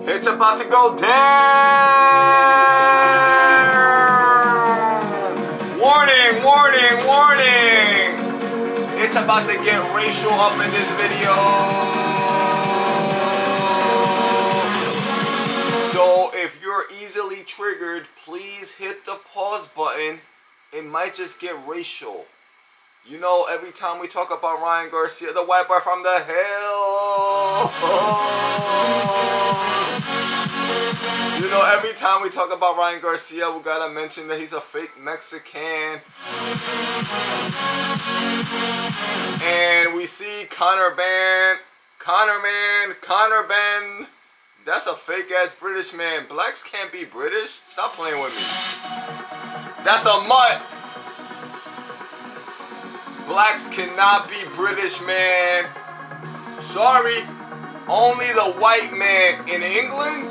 It's about to go down! Warning, warning, warning! It's about to get racial up in this video. So if you're easily triggered, please hit the pause button. It might just get racial. You know, every time we talk about Ryan Garcia, the white boy from the hill. You know, every time we talk about Ryan Garcia, we gotta mention that he's a fake Mexican. And we see Conor Benn. Conor Benn. That's a fake ass British man. Blacks can't be British. Stop playing with me. That's a Mutt. Blacks cannot be British, man. Sorry. Only the white man in England,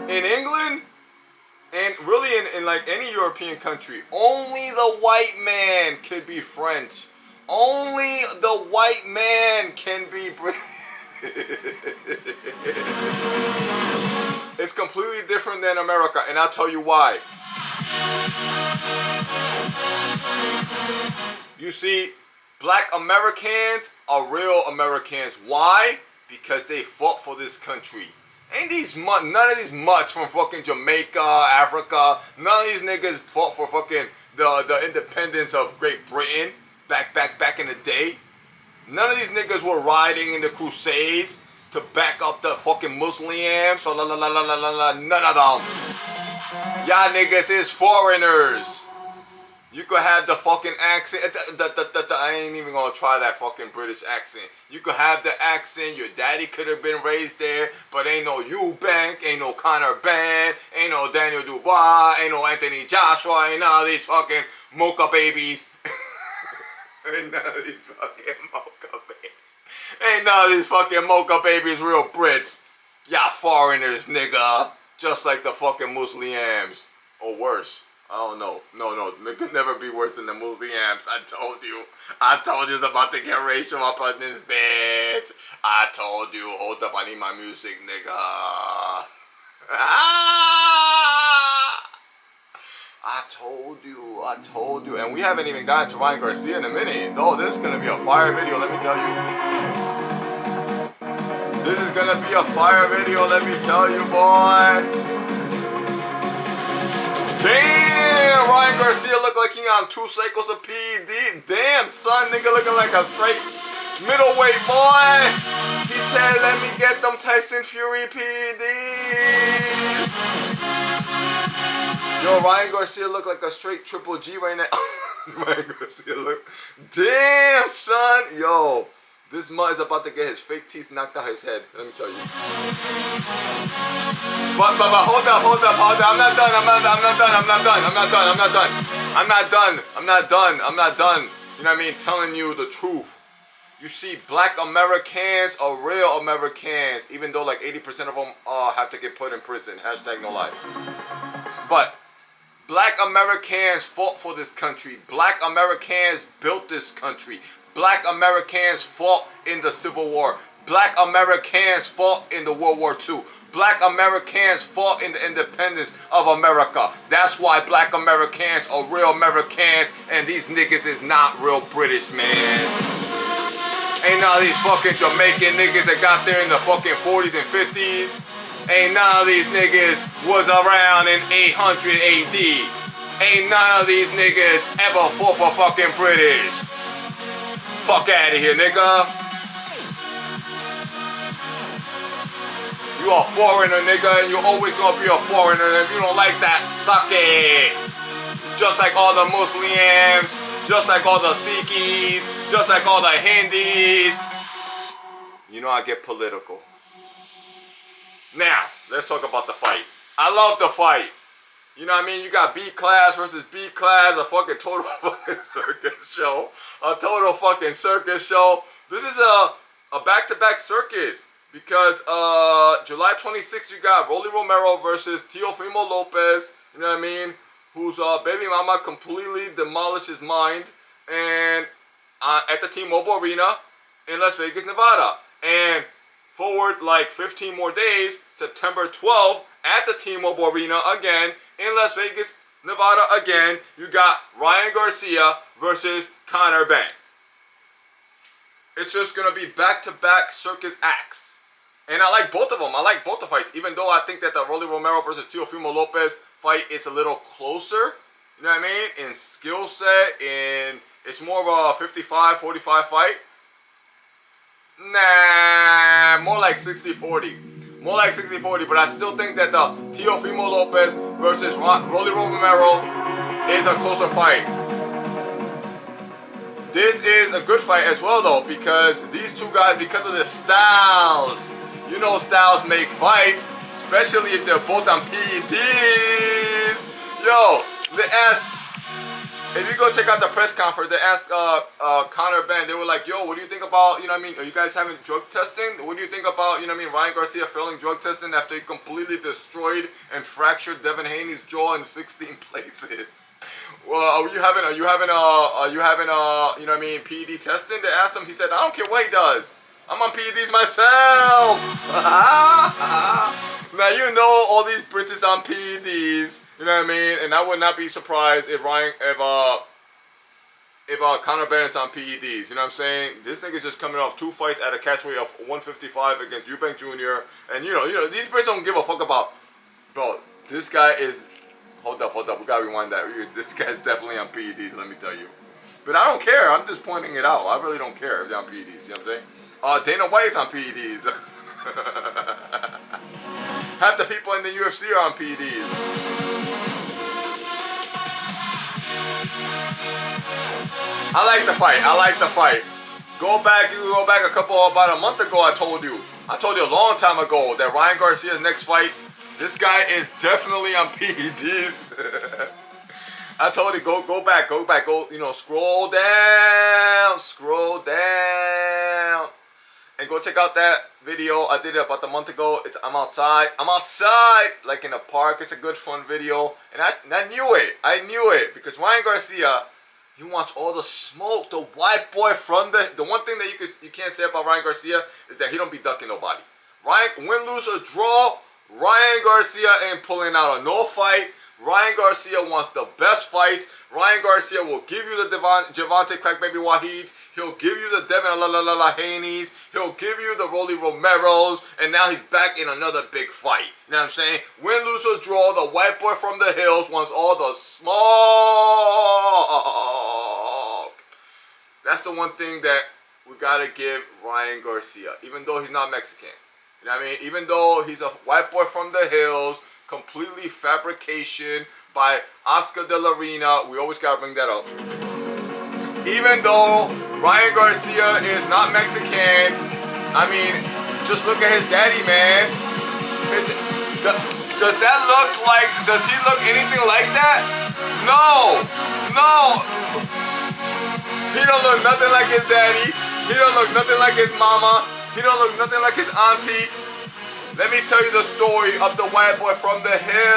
and really in like any European country, only the white man can be French. Only the white man can be British. It's completely different than America, and I'll tell you why. You see, Black Americans are real Americans. Why? Because they fought for this country. Ain't these none of these mutts from fucking Jamaica, Africa, none of these niggas fought for fucking the independence of Great Britain back in the day. None of these niggas were riding in the Crusades to back up the fucking Muslims. So none of them. Y'all niggas is foreigners. You could have the fucking accent. I ain't even gonna try that fucking British accent. You could have the accent. Your daddy could have been raised there, but ain't no Eubank, ain't no Conor Benn, ain't no Daniel Dubois, ain't no Anthony Joshua, ain't none of these fucking mocha babies. Ain't none of these fucking mocha babies. Ain't none of these fucking mocha babies real Brits. Y'all foreigners, nigga. Just like the fucking Muslims. Or worse. I don't know. No. It could never be worse than the Muslims. I told you it's about to get racial up on this bitch. I told you. Hold up, I need my music, nigga. I told you. And we haven't even gotten to Ryan Garcia in a minute. Oh, this is going to be a fire video, let me tell you. This is going to be a fire video, let me tell you, boy. Damn, Ryan Garcia look like he on 2 cycles of PED. Damn, son, nigga looking like a straight middleweight boy. He said, let me get them Tyson Fury PEDs. Yo, Ryan Garcia look like a straight Triple G right now. Ryan Garcia look. Damn, son. Yo, this Mutt is about to get his fake teeth knocked out his head. Let me tell you. But hold up. I'm not done. You know what I mean? Telling you the truth. You see, Black Americans are real Americans, even though like 80% of them have to get put in prison. Hashtag no lie. But Black Americans fought for this country. Black Americans built this country. Black Americans fought in the Civil War. Black Americans fought in the World War II. Black Americans fought in the independence of America. That's why Black Americans are real Americans, and these niggas is not real British, man. Ain't none of these fucking Jamaican niggas that got there in the fucking 40s and 50s. Ain't none of these niggas was around in 800 AD. Ain't none of these niggas ever fought for fucking British. Fuck out of here, nigga. You a foreigner, nigga, and you always gonna be a foreigner. And if you don't like that, suck it. Just like all the Muslims, just like all the Sikhs, just like all the Hindis. You know I get political. Now, let's talk about the fight. I love the fight. You know what I mean? You got B class versus B class, a fucking total fucking circus show. A total fucking circus show. This is a back-to-back circus. Because July 26th, you got Rolly Romero versus Teofimo Lopez, you know what I mean? Whose baby mama completely demolished his mind. And at the T-Mobile Arena in Las Vegas, Nevada. And forward like 15 more days, September 12th at the T-Mobile Arena again in Las Vegas, Nevada again. You got Ryan Garcia versus Conor Benn. It's just going to be back-to-back circus acts. And I like both of them. I like both the fights. Even though I think that the Rolly Romero versus Teofimo Lopez fight is a little closer. You know what I mean? In skill set. It's more of a 55-45 fight. Nah, more like 60-40. More like 60-40. But I still think that the Teofimo Lopez versus Rolly Romero is a closer fight. This is a good fight as well, though, because these two guys, because of their styles, you know, styles make fights, especially if they're both on PEDs. Yo, they asked, if you go check out the press conference, they asked Conor Benn, they were like, yo, what do you think about, you know what I mean, are you guys having drug testing? What do you think about, you know what I mean, Ryan Garcia failing drug testing after he completely destroyed and fractured Devin Haney's jaw in 16 places? Well, are you having you know what I mean, PED testing? They asked him, he said, I don't care what he does. I'm on PEDs myself. Now you know all these Brits is on PEDs, you know what I mean? And I would not be surprised if Conor Benn is on PEDs, you know what I'm saying? This nigga's just coming off 2 fights at a catchweight of 155 against Eubank Jr. And you know, these Brits don't give a fuck about, bro, this guy is, hold up, we gotta rewind that. This guy's definitely on PEDs, let me tell you. But I don't care, I'm just pointing it out. I really don't care if they're on PEDs, you know what I'm saying? Dana White's on PEDs. Half the people in the UFC are on PEDs. I like the fight. Go back about a month ago, I told you a long time ago that Ryan Garcia's next fight, this guy is definitely on PEDs. I told you, go back, you know, scroll down. And go check out that video I did it about a month ago. I'm outside, like in a park. It's a good fun video. And I knew it. Because Ryan Garcia, he wants all the smoke. The white boy from the one thing that you can't say about Ryan Garcia is that he don't be ducking nobody. Win, lose, or draw, Ryan Garcia ain't pulling out a no fight. Ryan Garcia wants the best fights. Ryan Garcia will give you the Javante Crackbaby Wahids. He'll give you the Devin Haney's. He'll give you the Rolly Romeros. And now he's back in another big fight. You know what I'm saying? Win, lose, or draw, the white boy from the hills wants all the smoke. That's the one thing that we got to give Ryan Garcia. Even though he's not Mexican. You know what I mean? Even though he's a white boy from the hills. Completely fabrication by Oscar de la Renta. We always gotta bring that up. Even though Ryan Garcia is not Mexican, I mean, just look at his daddy, man. Does he look anything like that? No. He don't look nothing like his daddy. He don't look nothing like his mama. He don't look nothing like his auntie. Let me tell you the story of the white boy from the hills.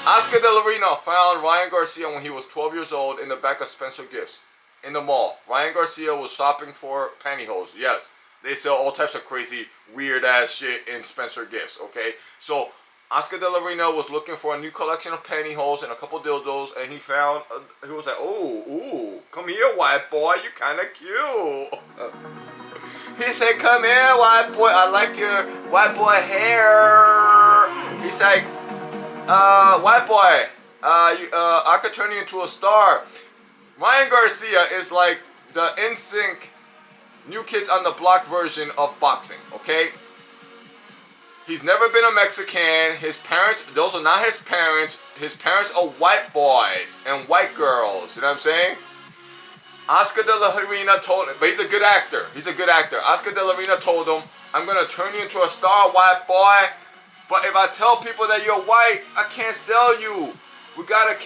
Oscar de la Renta found Ryan Garcia when he was 12 years old in the back of Spencer Gifts in the mall. Ryan Garcia was shopping for pantyhose. Yes, they sell all types of crazy, weird ass shit in Spencer Gifts, okay? So Oscar de la Renta was looking for a new collection of pantyhose and a couple dildos, and he found, he was like, ooh, come here, white boy, you kind of cute. He said, come here, white boy, I like your white boy hair. He's like, white boy, I could turn you into a star. Ryan Garcia is like the NSYNC New Kids on the Block version of boxing, okay? He's never been a Mexican. His parents, those are not his parents. His parents are white boys and white girls, you know what I'm saying? Oscar de la Renta told him, but he's a good actor. Oscar de la Renta told him, I'm going to turn you into a star, white boy. But if I tell people that you're white, I can't sell you. We gotta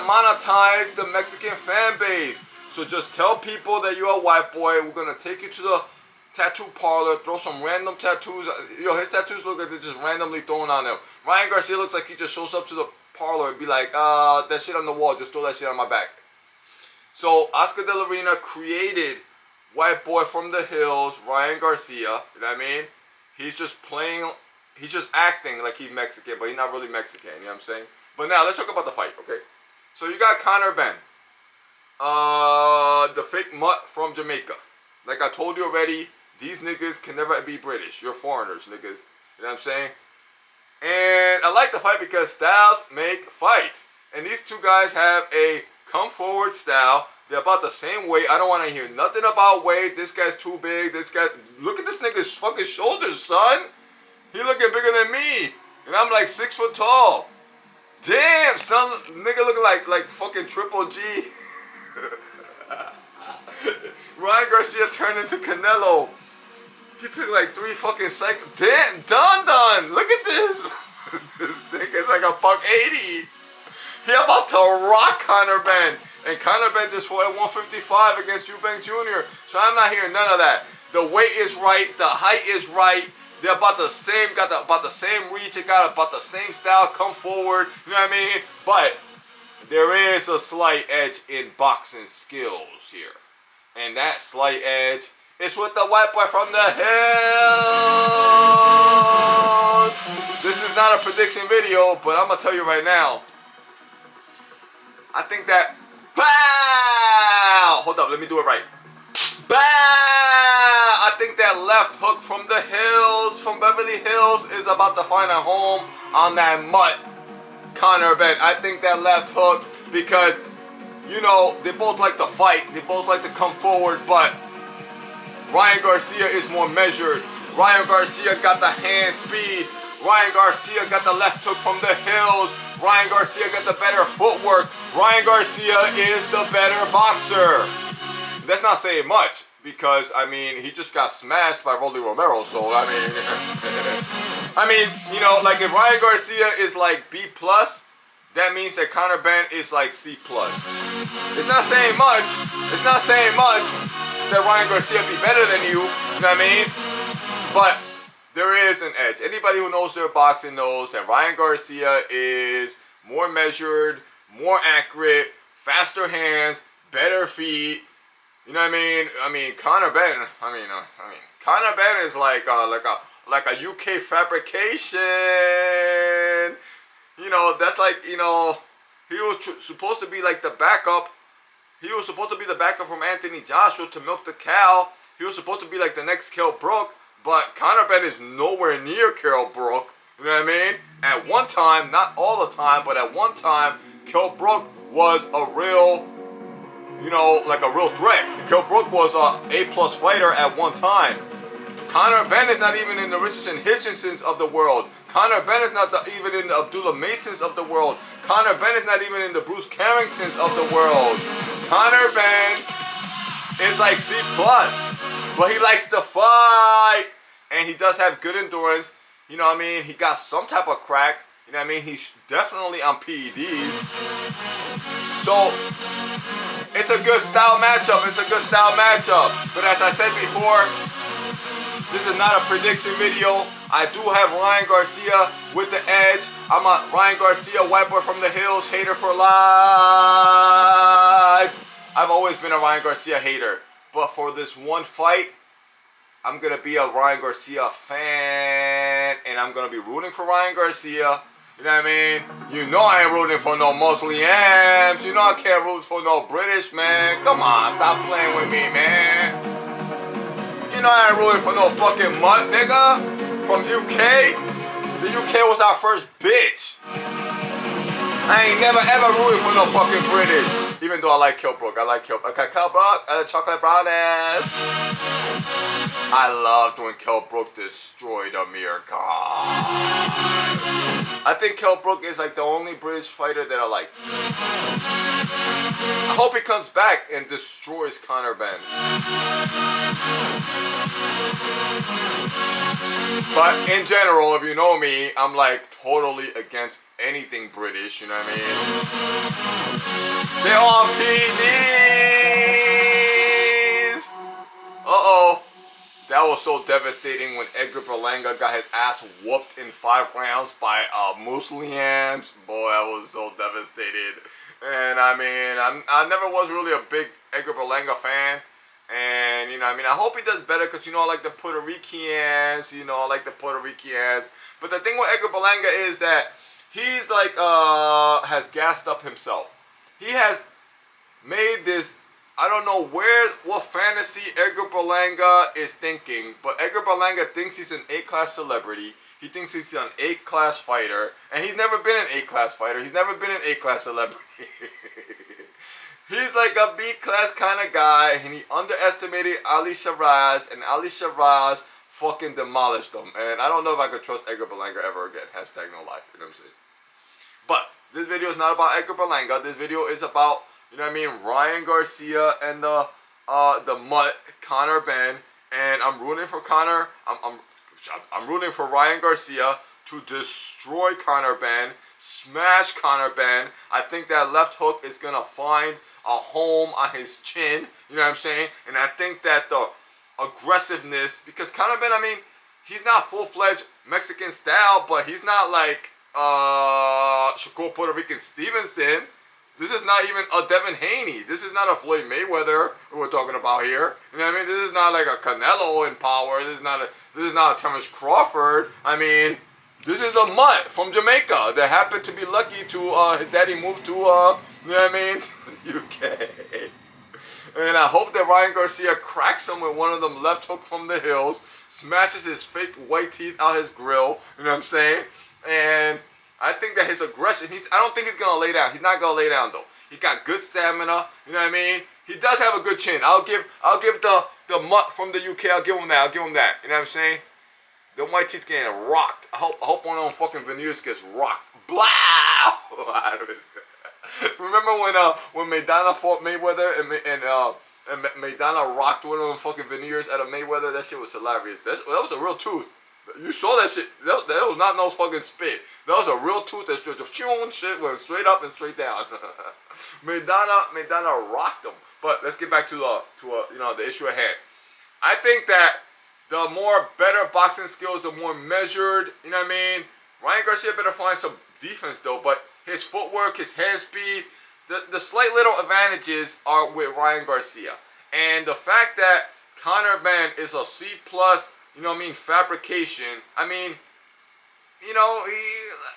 monetize the Mexican fan base. So just tell people that you're a white boy. We're going to take you to the tattoo parlor, throw some random tattoos. Yo, his tattoos look like they're just randomly thrown on him. Ryan Garcia looks like he just shows up to the parlor and be like, that shit on the wall, just throw that shit on my back. So Oscar de la Renta created white boy from the hills, Ryan Garcia. You know what I mean? He's just playing, he's just acting like he's Mexican, but he's not really Mexican. You know what I'm saying? But now let's talk about the fight, okay? So you got Conor Benn, the fake mutt from Jamaica. Like I told you already, these niggas can never be British. You're foreigners, niggas. You know what I'm saying? And I like the fight because styles make fights. And these two guys have a come forward style. They're about the same weight. I don't want to hear nothing about weight. This guy's too big. This guy, look at this nigga's fucking shoulders, son. He looking bigger than me. And I'm like 6 foot tall. Damn, son. Nigga looking like fucking Triple G. Ryan Garcia turned into Canelo. He took like 3 fucking seconds. Damn, done. Look at this. This nigga's like a $180. He about to rock Conor Benn. And Conor Benn just fought at 155 against Eubank Jr. So I'm not hearing none of that. The weight is right. The height is right. They're about the same, about the same reach. They got about the same style. Come forward. You know what I mean? But there is a slight edge in boxing skills here. And that slight edge is with the white boy from the hills. This is not a prediction video, but I'm going to tell you right now. I think that... Bow! Hold up, let me do it right. Bow! I think that left hook from the hills, from Beverly Hills, is about to find a home on that mutt, Conor Benn. I think that left hook because, you know, they both like to fight. They both like to come forward, but Ryan Garcia is more measured. Ryan Garcia got the hand speed. Ryan Garcia got the left hook from the hills. Ryan Garcia got the better footwork. Ryan Garcia is the better boxer. That's not saying much because, I mean, he just got smashed by Rolly Romero. So, I mean, you know, like if Ryan Garcia is like B+, that means that Conor Benn is like C+. It's not saying much. It's not saying much that Ryan Garcia be better than you. You know what I mean? But there is an edge. Anybody who knows their boxing knows that Ryan Garcia is more measured, more accurate, faster hands, better feet. You know what I mean? I mean, Conor Benn. Conor Benn is like a UK fabrication. You know, that's like, you know, he was supposed to be like the backup. He was supposed to be the backup from Anthony Joshua to milk the cow. He was supposed to be like the next Kell Brook. But Conor Benn is nowhere near Kell Brook. You know what I mean? At one time, not all the time, but at one time, Kell Brook was a real, you know, like a real threat. Kell Brook was a A+ fighter at one time. Conor Benn is not even in the Richardson Hitchinsons of the world. Conor Benn is not even in the Abdullah Masons of the world. Conor Benn is not even in the Bruce Carringtons of the world. Conor Benn is like C+. But he likes to fight, and he does have good endurance. You know what I mean? He got some type of crack. You know what I mean? He's definitely on PEDs. So, it's a good style matchup. It's a good style matchup. But as I said before, this is not a prediction video. I do have Ryan Garcia with the edge. I'm a Ryan Garcia, white boy from the hills, hater for life. I've always been a Ryan Garcia hater. But for this one fight, I'm going to be a Ryan Garcia fan. And I'm going to be rooting for Ryan Garcia. You know what I mean? You know I ain't rooting for no Muslims. You know I can't root for no British, man. Come on, stop playing with me, man. You know I ain't rooting for no fucking mutt, nigga. From UK. The UK was our first bitch. I ain't never ever rooted for no fucking British. Even though I like Kell Brook. I like Kell Brook. Chocolate brownies. I loved when Kell Brook destroyed Amir Khan. I think Kell Brook is like the only British fighter that I like. I hope he comes back and destroys Conor Benn. But in general, if you know me, I'm like totally against anything British, you know what I mean? They're on PDs! Uh-oh. That was so devastating when Edgar Berlanga got his ass whooped in 5 rounds by Muslims. Boy, I was so devastated. And I mean, I never was really a big Edgar Berlanga fan. And, you know, I mean, I hope he does better because, you know, I like the Puerto Ricans, you know, I like the Puerto Ricans. But the thing with Edgar Berlanga is that he's like, has gassed up himself. He has made this, I don't know what fantasy Edgar Berlanga is thinking, but Edgar Berlanga thinks he's an A-class celebrity. He thinks he's an A-class fighter, and he's never been an A-class fighter. He's never been an A-class celebrity. He's like a B-class kind of guy, and he underestimated Ali Shiraz, and Ali Shiraz fucking demolished him. And I don't know if I could trust Edgar Berlanga ever again. Hashtag no lie. You know what I'm saying? But this video is not about Edgar Berlanga. This video is about, you know what I mean, Ryan Garcia and the Mutt, Conor Benn. And I'm rooting for Conor. I'm rooting for Ryan Garcia to destroy Conor Benn, smash Conor Benn. I think that left hook is gonna find a home on his chin. You know what I'm saying? And I think that the aggressiveness, because Conor Benn, I mean, he's not full-fledged Mexican style, but he's not like Shakur Puerto Rican Stevenson. This is not even a Devin Haney. This is not a Floyd Mayweather we're talking about here. You know what I mean? This is not like a Canelo in power. This is not a Terence Crawford. I mean, this is a Mutt from Jamaica that happened to be lucky to his daddy moved to you know what I mean, UK. And I hope that Ryan Garcia cracks him with one of them left hook from the hills, smashes his fake white teeth out his grill. You know what I'm saying? And I think that his aggression, I don't think he's going to lay down. He's not going to lay down, though. He got good stamina. You know what I mean? He does have a good chin. I'll give the Mutt from the UK, I'll give him that. You know what I'm saying? The white teeth getting rocked. I hope one of them fucking veneers gets rocked. Blah! Remember when Maidana fought Mayweather and Maidana rocked one of them fucking veneers out of Mayweather? That shit was hilarious. That was a real tooth. You saw that shit. That was not no fucking spit. That was a real tooth that shit went straight up and straight down. Maidana rocked him. But let's get back to the issue at hand. I think that the more better boxing skills, the more measured, you know what I mean? Ryan Garcia better find some defense though, but his footwork, his hand speed, the slight little advantages are with Ryan Garcia. And the fact that Conor Benn is a C+, you know what I mean, fabrication, I mean, you know,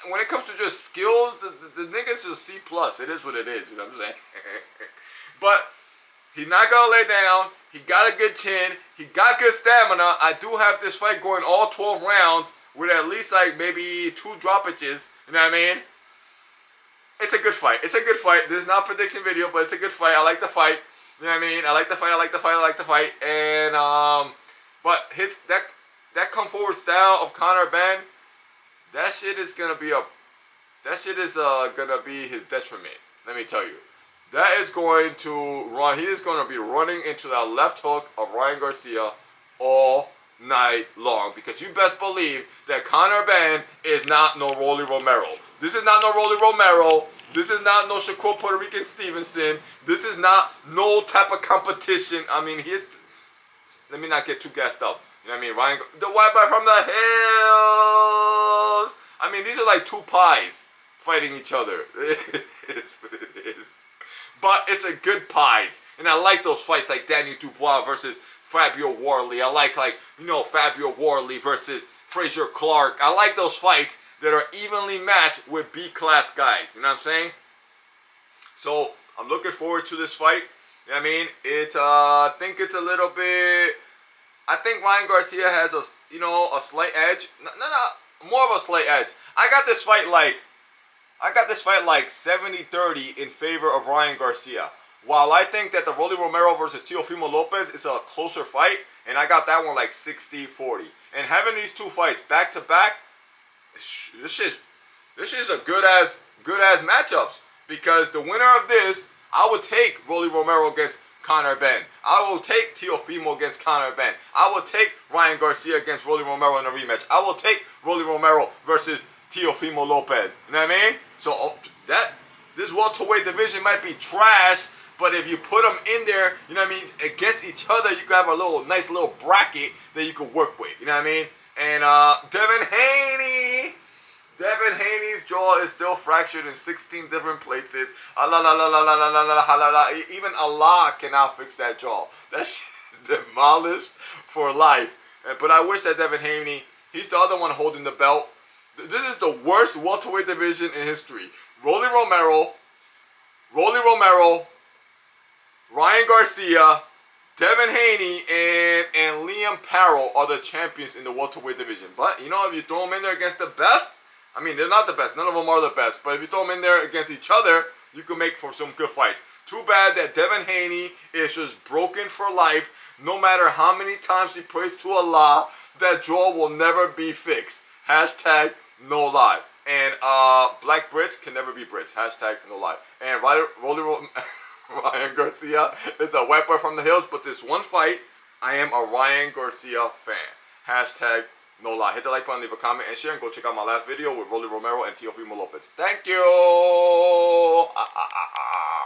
when it comes to just skills, the nigga's a C+. It is what it is, you know what I'm saying? But he's not going to lay down. He got a good chin. He got good stamina. I do have this fight going all 12 rounds with at least like maybe 2 droppages. You know what I mean? It's a good fight. It's a good fight. This is not a prediction video, but it's a good fight. I like the fight. You know what I mean? I like the fight. And but that come forward style of Conor Benn, that shit is gonna be his detriment. Let me tell you. That is going to run. He is going to be running into that left hook of Ryan Garcia all night long. Because you best believe that Conor Benn is not no Rolly Romero. This is not no Rolly Romero. This is not no Shakur Puerto Rican Stevenson. This is not no type of competition. I mean, let me not get too gassed up. You know what I mean? Ryan, the WhiteBoy from the hills. I mean, these are like 2 pies fighting each other. It's what it is. But it's a good pies. And I like those fights like Daniel Dubois versus Fabio Warley. I like you know, Fabio Warley versus Frazier Clark. I like those fights that are evenly matched with B-class guys. You know what I'm saying? So, I'm looking forward to this fight. You know what I mean? I think it's a little bit... I think Ryan Garcia has a slight edge. No, more of a slight edge. I got this fight like 70-30 in favor of Ryan Garcia. While I think that the Rolly Romero versus Teofimo Lopez is a closer fight, and I got that one like 60-40. And having these 2 fights back to back, this is a good ass matchups. Because the winner of this, I would take Rolly Romero against Conor Benn. I will take Teofimo against Conor Benn. I will take Ryan Garcia against Rolly Romero in a rematch. I will take Rolly Romero versus Teofimo Lopez. You know what I mean? So this welterweight division might be trash, but if you put them in there, you know what I mean, against each other, you can have a nice little bracket that you can work with. You know what I mean? And Devin Haney's jaw is still fractured in 16 different places. Even Allah cannot fix that jaw. That shit. demolished for life. But I wish that Devin Haney, he's the other one holding the belt. This is the worst welterweight division in history. Rolly Romero, Ryan Garcia, Devin Haney, and Liam Parrow are the champions in the welterweight division. But, you know, if you throw them in there against the best, I mean, they're not the best. None of them are the best. But if you throw them in there against each other, you can make for some good fights. Too bad that Devin Haney is just broken for life. No matter how many times he prays to Allah, that jaw will never be fixed. Hashtag no lie. And black Brits can never be Brits. Hashtag no lie. And Ryan Garcia is a white boy from the hills. But this one fight, I am a Ryan Garcia fan. Hashtag no lie. Hit the like button, leave a comment, and share. And go check out my last video with Rolly Romero and Teofimo Lopez. Thank you.